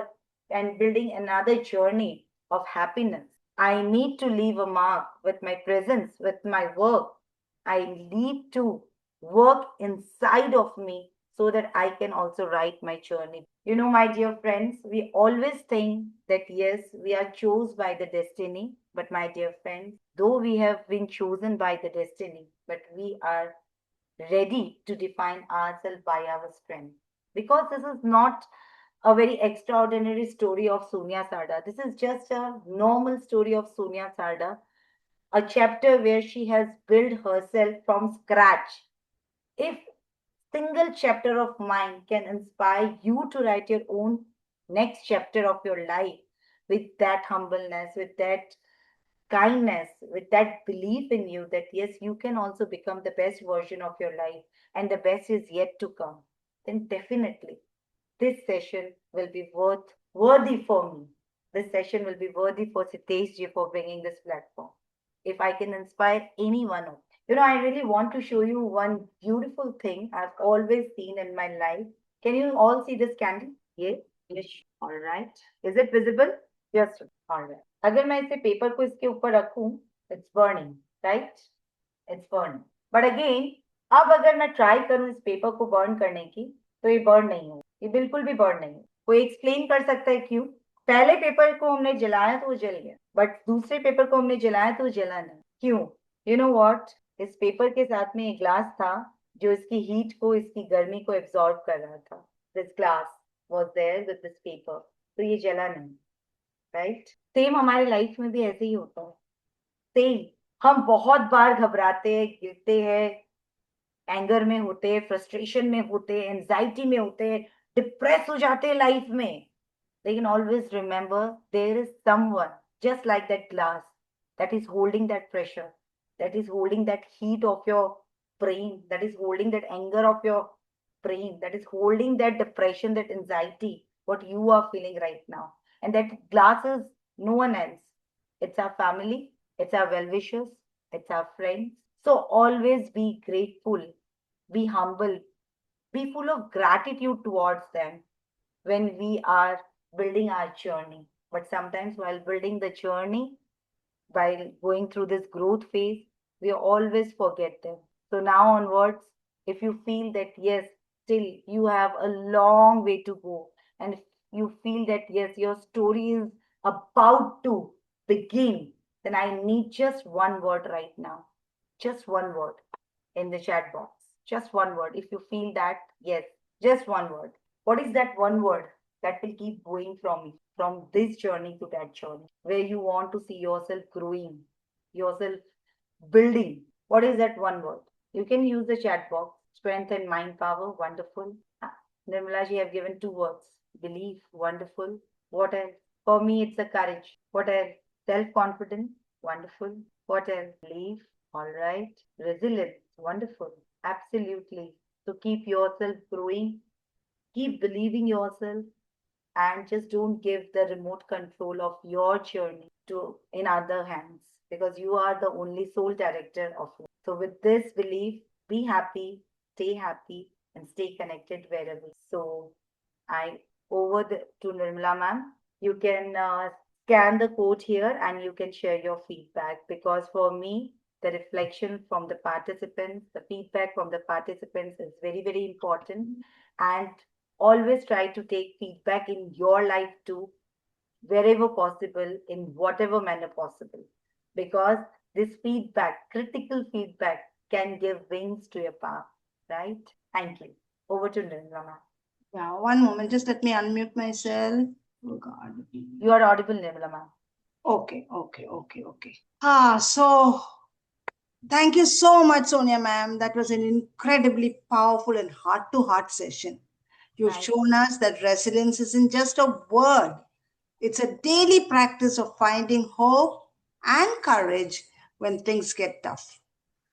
and building another journey of happiness. I need to leave a mark with my presence, with my work. I need to work inside of me so that I can also write my journey. You know, my dear friends, we always think that yes, we are chosen by the destiny. But my dear friends, though we have been chosen by the destiny, but we are ready to define ourselves by our strength. Because this is not a very extraordinary story of Sonia Sarda. This is just a normal story of Sonia Sarda, a chapter where she has built herself from scratch. If single chapter of mine can inspire you to write your own next chapter of your life with that humbleness, with that kindness, with that belief in you that yes, you can also become the best version of your life and the best is yet to come, then definitely this session will be worthy for me. This session will be worthy for Sitesh ji for bringing this platform. If I can inspire anyone of you know, I really want to show you one beautiful thing I've always seen in my life. Can you all see this candle? Yes. Yes. All right. Is it visible? Yes. All right. अगर मैं इसे paper को इसके ऊपर रखूं, it's burning, right? It's burning. But again, अब अगर मैं ट्राई करूं इस पेपर को बर्न करने की, तो ये बर्न नहीं हो, ये बिल्कुल भी बर्न नहीं हो. कोई एक्सप्लेन कर सकता है क्यों? पहले पेपर को हमने जलाया तो वो जल गया, बट दूसरे पेपर को हमने जलाया तो जला नहीं। क्यों? यू नो व्हाट, इस पेपर के साथ में एक ग्लास था जो इसकी हीट को, इसकी गर्मी को एब्जॉर्ब कर रहा था। This glass was there with this paper, तो ये जला नहीं। राइट? सेम हमारे लाइफ में भी ऐसे ही होता है। सेम, हम बहुत बार घबराते हैं, गिरते हैं, एंगर में होते हैं, फ्रस्ट्रेशन में होते हैं, एंजाइटी में होते हैं, डिप्रेस हो जाते हैं लाइफ में। लेकिन always remember, there is someone just like that glass that is holding that pressure, that is holding that heat of your brain, that is holding that anger of your brain, that is holding that depression, that anxiety, what you are feeling right now. And that glass is no one else. It's our family, it's our well wishers, it's our friends. So always be grateful, be humble, be full of gratitude towards them when we are building our journey. But sometimes, while building the journey, while going through this growth phase, we always forget them. So, now onwards, if you feel that yes, still you have a long way to go, and if you feel that yes, your story is about to begin, then I need just one word right now. Just one word in the chat box. Just one word. If you feel that, yes, just one word. What is that one word that will keep going from this journey to that journey, where you want to see yourself growing, yourself building? What is that one word? You can use the chat box. Strength and mind power, wonderful. Nirmala ji have given two words. Belief, wonderful. What else? For me, it's a courage. What else? Self-confidence, wonderful. What else? Belief, all right. Resilience, wonderful. Absolutely. So keep yourself growing, keep believing yourself, and just don't give the remote control of your journey to in other hands, because you are the only sole director of it. So with this belief, be happy, and stay connected wherever. So I over to Nirmala ma'am. You can scan the code here and you can share your feedback, because for me, the reflection from the participants, the feedback from the participants is very, very important. And always try to take feedback in your life too, wherever possible, in whatever manner possible, because this feedback, critical feedback, can give wings to your path. Right? Thank you. Over to Nirmala ma'am. Yeah, one moment. Just let me unmute myself. Oh God. You are audible, Nirmala ma'am. Okay. So thank you so much, Sonia ma'am. That was an incredibly powerful and heart-to-heart session. You've Nice. shown us that resilience isn't just a word. It's a daily practice of finding hope and courage when things get tough.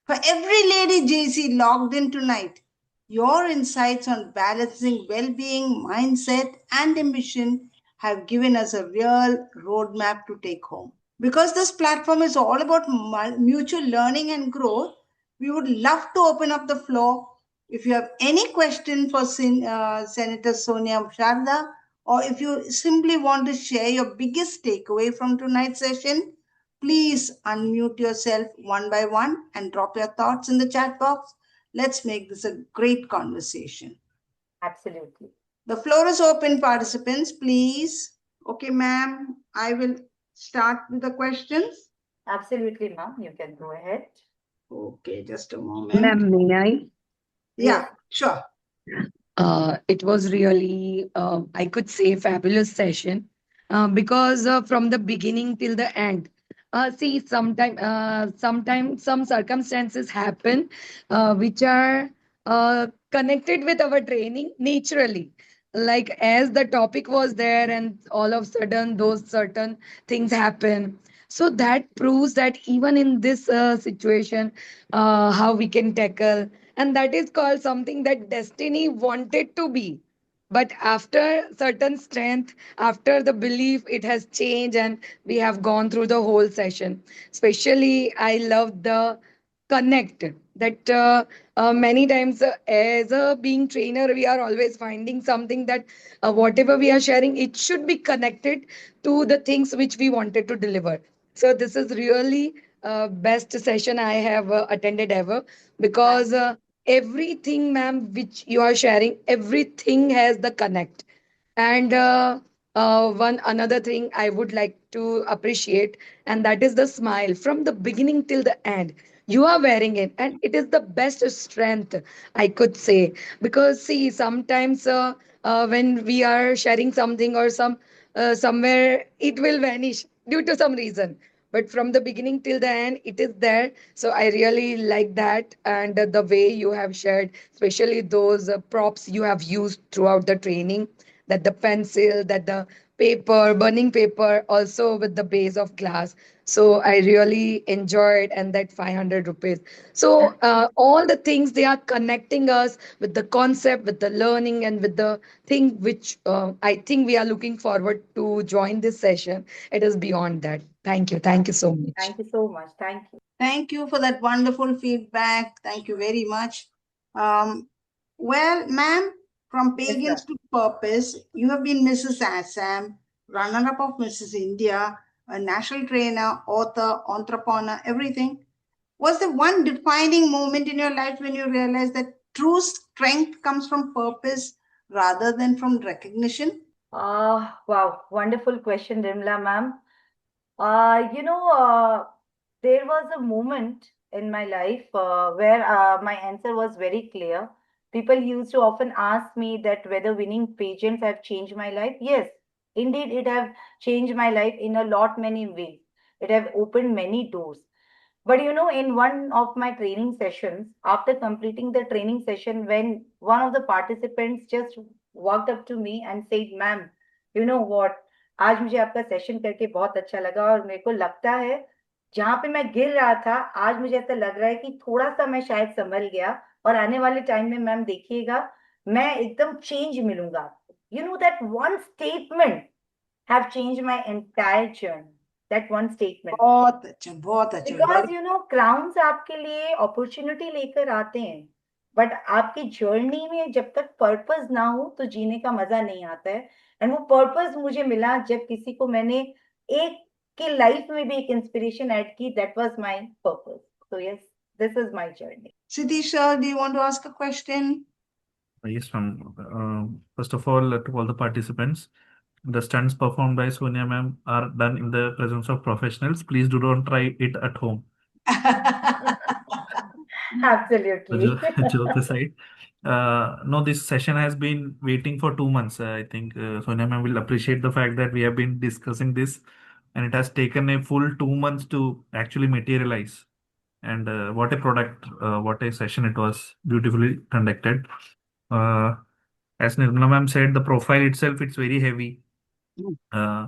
For every lady JC logged in tonight, your insights on balancing well being, mindset, and ambition have given us a real roadmap to take home. Because this platform is all about mutual learning and growth, we would love to open up the floor. If you have any question for Senator Sonia Sarda, or if you simply want to share your biggest takeaway from tonight's session, please unmute yourself one by one and drop your thoughts in the chat box. Let's make this a great conversation. Absolutely. The floor is open, participants, please. Okay, ma'am, I will start with the questions. Absolutely, ma'am. You can go ahead. Okay, just a moment. Ma'am, may I? Yeah, Yes. sure. It was really, I could say, fabulous session because from the beginning till the end. See, sometimes some circumstances happen which are connected with our training naturally. Like as the topic was there, and all of a sudden those certain things happen. So that proves that even in this situation, how we can tackle, and that is called something that destiny wanted to be, but after certain strength, after the belief, it has changed, and we have gone through the whole session. Especially I love the connect that many times as a being trainer, we are always finding something that whatever we are sharing, it should be connected to the things which we wanted to deliver. So this is really best session I have attended ever, Thank because everything, ma'am, which you are sharing, everything has the connect. And one another thing I would like to appreciate, and that is the smile from the beginning till the end. You are wearing it, and it is the best strength, I could say. Because see, sometimes when we are sharing something or somewhere, it will vanish due to some reason. But from the beginning till the end, it is there. So I really like that, and the way you have shared, especially those props you have used throughout the training, that the pencil, that the paper, burning paper, also with the base of glass. So I really enjoyed, and that 500 rupees. So all the things, they are connecting us with the concept, with the learning, and with the thing which I think we are looking forward to join this session. It is beyond that. Thank you. Thank you so much. Thank you so much. Thank you. Thank you for that wonderful feedback. Thank you very much. Um, well, ma'am, from Yes, sir. pagans to purpose, you have been Mrs. Assam, runner-up of Mrs. India, a national trainer, author, entrepreneur, everything. Was there one defining moment in your life when you realized that true strength comes from purpose rather than from recognition? Wow, wonderful question, Rimla ma'am. There was a moment in my life where my answer was very clear. People used to often ask me that whether winning pageants have changed my life. Yes, indeed, it have changed my life in a lot many ways. It have opened many doors. But in one of my training sessions, after completing the training session, when one of the participants just walked up to me and said, "Ma'am, you know what? आज मुझे आपका session करके बहुत अच्छा लगा और मेरे को लगता है जहां पे मैं गिर रहा था आज मुझे ऐसा लग रहा है कि थोड़ा सा मैं शायद संभल गया और आने वाले टाइम में मैम देखिएगा मैं एकदम चेंज मिलूंगा आपको you know that one statement have change my entire journey that one statement बहुत अच्छा, बिकॉज very क्राउन्स आपके लिए अपॉर्चुनिटी लेकर आते हैं बट आपकी जर्नी में जब तक पर्पस ना हो तो जीने का मजा नहीं आता है एंड वो पर्पस मुझे मिला जब किसी को मैंने एक की लाइफ में भी एक इंस्पिरेशन ऐड की that was my purpose so yes this is my journey Sitish sir, do you want to ask a question? Yes, ma'am. First of all, to all the participants, the stunts performed by Sonia ma'am are done in the presence of professionals. Please do not try it at home. So, absolutely joke aside, no, this session has been waiting for 2 months. I think Sonia ma'am will appreciate the fact that we have been discussing this, and it has taken a full 2 months to actually materialize. And what a product, what a session it was, beautifully conducted. Uh, as Nirmala ma'am said, the profile itself, it's very heavy. Uh,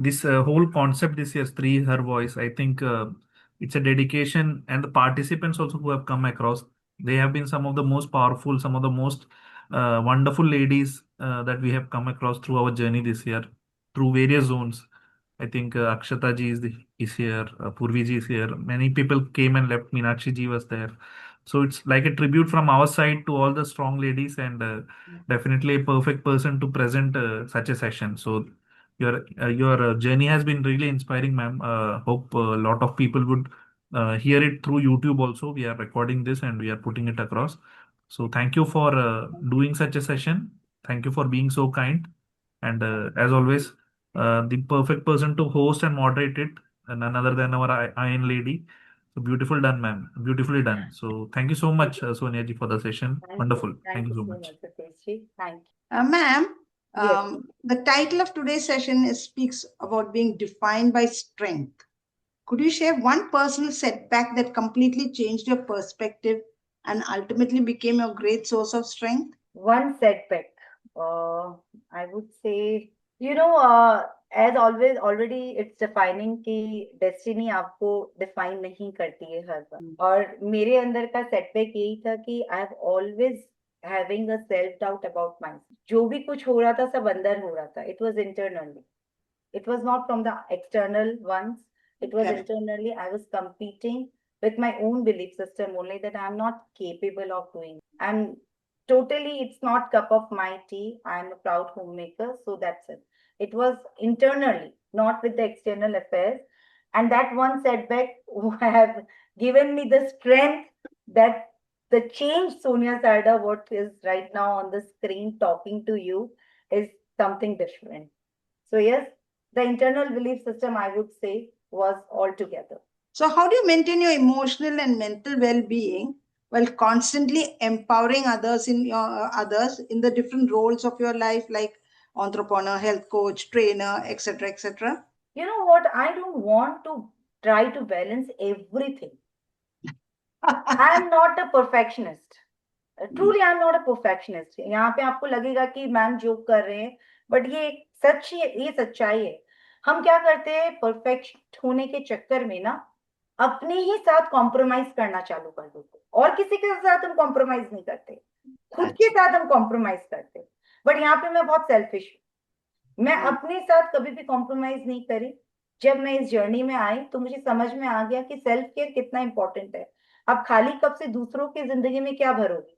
this whole concept this year's three her voice, I think it's a dedication, and the participants also who have come across, they have been some of the most powerful, some of the most wonderful ladies that we have come across through our journey this year, through various zones. I think Akshata ji is here, Purvi ji is here. Many people came and left. Meenakshi ji was there. So it's like a tribute from our side to all the strong ladies, and definitely a perfect person to present such a session. So your journey has been really inspiring, ma'am. Hope a lot of people would hear it through YouTube also. We are recording this and we are putting it across. So thank you for doing such a session. Thank you for being so kind. And as always, the perfect person to host and moderate it, and none other than our Iron Lady. So beautiful done, ma'am. Beautifully done. So thank you so much, Sonia ji, for the session. Wonderful. Thank thank you you so so much. Much Satish ji thank Ma'am, you yes the title of today's session speaks about being defined by strength. Could you share one personal setback that completely changed your perspective and ultimately became a great source of strength? one setback I would say you know as always already it's defining कि destiny आपको define नहीं करती है हर बार और मेरे अंदर का setback यही था कि I have always having a self doubt about my जो भी कुछ हो रहा था सब अंदर हो रहा था it was internally it was not from the external ones it was Correct. internally I was competing with my own belief system only that I'm not capable of doing I'm totally it's not cup of my tea I'm a proud homemaker so that's it it was internally not with the external affairs and that one setback have given me the strength that the change Sonia Sarda what is right now on the screen talking to you is something different So yes, the internal belief system, I would say, was all together. So how do you maintain your emotional and mental well-being while constantly empowering others in the different roles of your life, like entrepreneur, health coach, trainer, etc., etc.? You know what? I don't want to try to balance everything. I am not a perfectionist. Truly I am not a perfectionist. यहाँ पे आपको लगेगा कि ma'am joke कर रहे हैं, but ये सच ही, ये सच्चाई है. हम क्या करते हैं, परफेक्ट होने के चक्कर में ना अपने ही साथ कॉम्प्रोमाइज करना चालू कर देते, और किसी के साथ हम कॉम्प्रोमाइज नहीं करते, खुद के साथ हम कॉम्प्रोमाइज करते. बट यहाँ पे मैं बहुत सेल्फिश हूँ, मैं अपने साथ कभी भी कॉम्प्रोमाइज नहीं करी. जब मैं इस जर्नी में आई तो मुझे समझ में आ गया कि सेल्फ केयर कितना इंपॉर्टेंट है. आप खाली कप से दूसरों की जिंदगी में क्या भरोगे,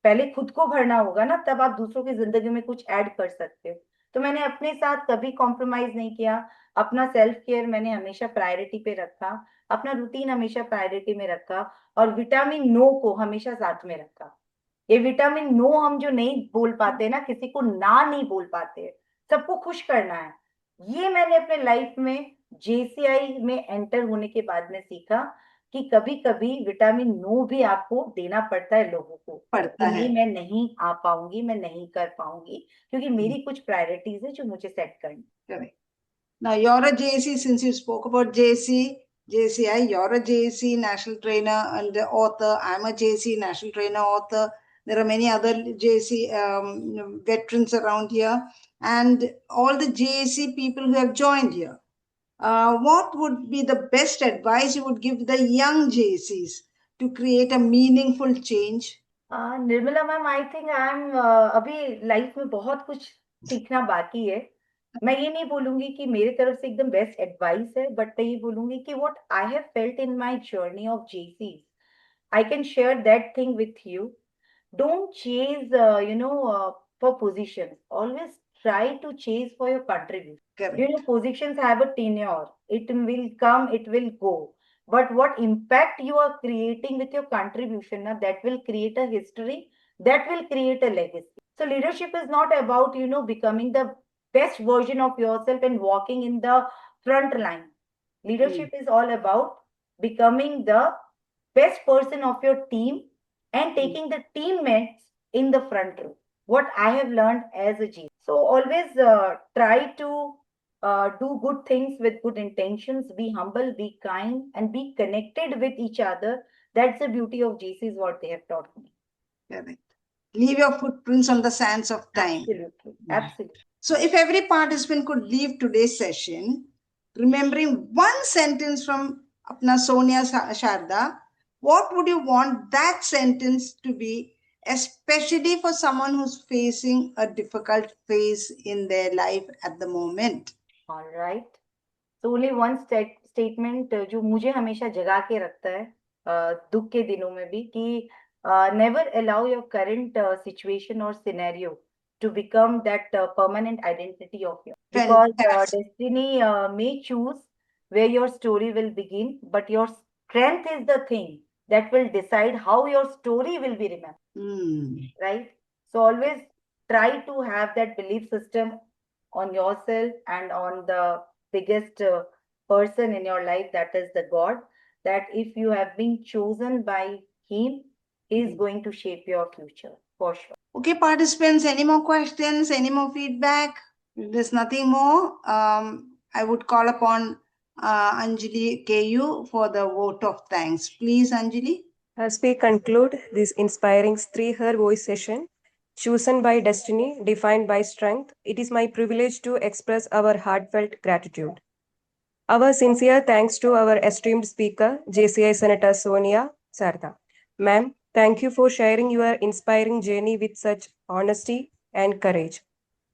पहले खुद को भरना होगा ना, तब आप दूसरों की जिंदगी में कुछ ऐड कर सकते हो. तो मैंने अपने साथ कभी कॉम्प्रोमाइज नहीं किया. अपना सेल्फ केयर मैंने हमेशा प्रायोरिटी पे रखा, अपना रूटीन हमेशा प्रायोरिटी में रखा, और विटामिन नो को हमेशा साथ में रखा. ये विटामिन नो हम जो नहीं बोल पाते ना, किसी को ना नहीं बोल पाते, सबको खुश करना है, ये मैंने अपने लाइफ में जेसीआई में एंटर होने के बाद में सीखा कि कभी कभी विटामिन नो भी आपको देना पड़ता है लोगों को, पड़ता कि है. मैं नहीं आ पाऊंगी, मैं नहीं कर पाऊंगी, क्योंकि मेरी कुछ प्रायोरिटीज है जो मुझे सेट करनी. Correct. Now you're a JC, since you spoke about JCI, you're a JC national trainer and author. I'm a JC national trainer, author. There are many other JC veterans around here, and all the JC people who have joined here. What would be the best advice you would give the young JCs to create a meaningful change? Nirmala ma'am, I think I am अभी life में बहुत कुछ सीखना बाकी है. मैं ये नहीं बोलूंगी कि मेरी तरफ से एकदम बेस्ट एडवाइस है, बट मैं ये बोलूंगी कि what I have felt in my journey of JC, I can share that thing with you. Don't chase, for positions. Always try to chase for your contribution. Correct. You know, positions have a tenure. It will come, it will go. But what impact you are creating with your contribution, now, that will create a history, that will create a legacy. So leadership is not about, becoming the best version of yourself and walking in the front line. Leadership is all about becoming the best person of your team and taking the teammates in the front row. What I have learned as a G. So always try to do good things with good intentions, be humble, be kind, and be connected with each other. That's the beauty of GC, is what they have taught me. Correct. Leave your footprints on the sands of time. Absolutely. Absolutely. So if every participant could leave today's session remembering one sentence from Apna Sonia Sarda, what would you want that sentence to be, especially for someone who's facing a difficult phase in their life at the moment? All right. So only one statement जो मुझे हमेशा जगा के रखता है दुख के दिनों में भी, कि never allow your current situation or scenario to become that permanent identity of yours. Because destiny may choose where your story will begin, but your strength is the thing that will decide how your story will be remembered. Right? So always try to have that belief system on yourself and on the biggest person in your life, that is the God, that if you have been chosen by him, he is going to shape your future for sure. Okay, participants, any more questions, any more feedback? If there's nothing more, I would call upon Anjali KU for the vote of thanks. Please, Anjali. As we conclude this inspiring three-her voice session, chosen by destiny, defined by strength, it is my privilege to express our heartfelt gratitude. Our sincere thanks to our esteemed speaker, JCI Senator Sonia Sarda. Ma'am, thank you for sharing your inspiring journey with such honesty and courage.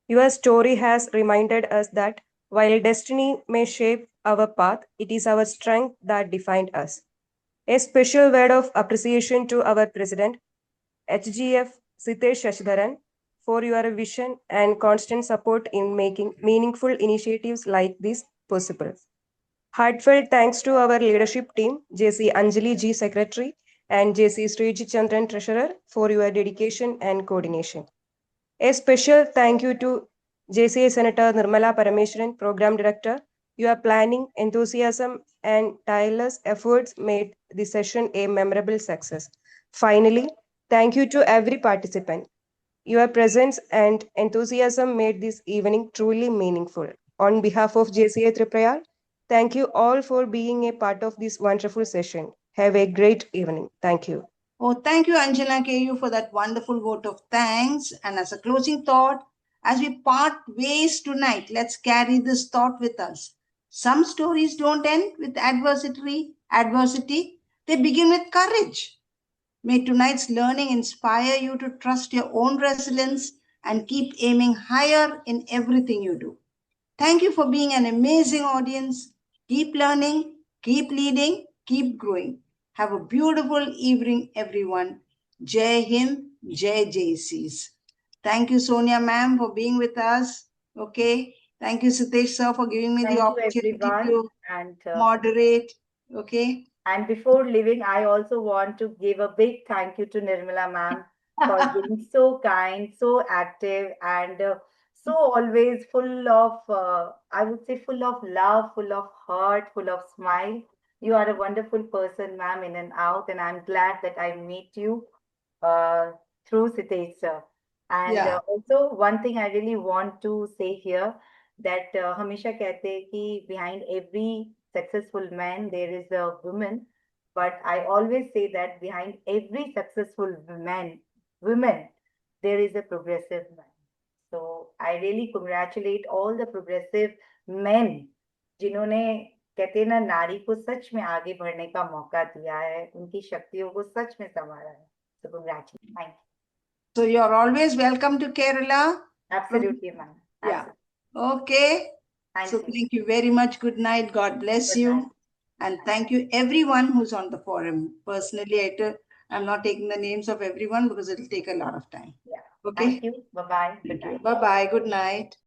Your story has reminded us that while destiny may shape our path, it is our strength that defined us. A special word of appreciation to our President, HGF Sitesh Shashidharan, for your vision and constant support in making meaningful initiatives like this possible. Heartfelt thanks to our leadership team, JC Anjali G Secretary and JC Sriji Chandran Treasurer, for your dedication and coordination. A special thank you to JCI Senator Nirmala Parameswaran, Program Director, your planning, enthusiasm, and tireless efforts made the session a memorable success. Finally, thank you to every participant. Your presence and enthusiasm made this evening truly meaningful. On behalf of JCI Triprayar, thank you all for being a part of this wonderful session. Have a great evening. Thank you. Oh, thank you, Anjana KU, for that wonderful vote of thanks. And as a closing thought, as we part ways tonight, let's carry this thought with us. Some stories don't end with adversity, they begin with courage. May tonight's learning inspire you to trust your own resilience and keep aiming higher in everything you do. Thank you for being an amazing audience. Keep learning, keep leading, keep growing. Have a beautiful evening, everyone. Jai Hind, Jai JCs. Thank you, Sonia ma'am, for being with us. Okay. Thank you, Sitesh sir, for giving me the Thank you, opportunity everyone. to moderate. Okay. And before leaving, I also want to give a big thank you to Nirmala ma'am for being so kind, so active, and so always full of, I would say, full of love, full of heart, full of smile. You are a wonderful person, ma'am, in and out, and I'm glad that I meet you uh, through Sitesh sir. And Yeah. also, one thing I really want to say here that हमेशा कहते हैं कि behind every successful man there is a woman, but I always say that behind every successful women there is a progressive man. So I really congratulate all the progressive men जिन्होंने कहते हैं ना नारी को सच में आगे बढ़ने का मौका दिया है, उनकी शक्तियों को सच में संवारा है. So congratulations. Thank you. So you're always welcome to Kerala. Absolutely, ma'am. Yeah. Absolutely. Okay. Thank So you. thank you very much. Good night. God bless Good you. night. And thank you everyone who's on the forum. Personally, I'm not taking the names of everyone because it'll take a lot of time. Yeah. Okay. Thank you. Bye-bye. Good Thank you. night. Bye-bye. Good night.